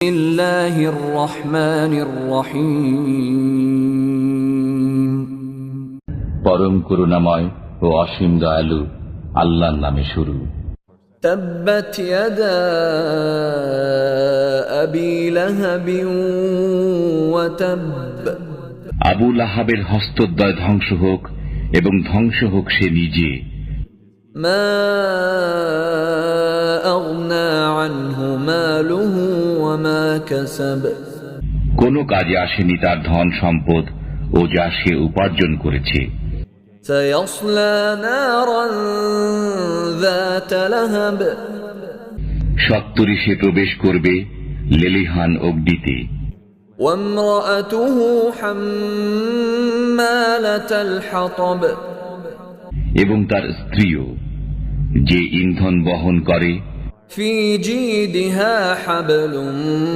বিসমিল্লাহির রহমানির রহিম। পরম করুণাময় ও অসীম দয়ালু আল্লাহর নামে শুরু। তাব্বাত ইয়াদা আবি লাহাবিন ওয়া তাব। আবু লাহাবের হস্তদ্বয় ধ্বংস হোক এবং ধ্বংস হোক সে নিজে। মা আগনা আনহু মালুহু ওয়া মা কাসাব। কোনো কাজে আসেনি তার ধন সম্পদ ও যা সে উপার্জন করেছে। সায়াসলা নারান যাতা লাহাব। সত্তরই সে প্রবেশ করবে লেলিহান অগ্নিতে। ওয়ামরাআতুহু হাম্মালাতাল হাতাব। এবং তার স্ত্রীও যে ইন্ধন বহন করে। ফি জিদিহা হাবলুম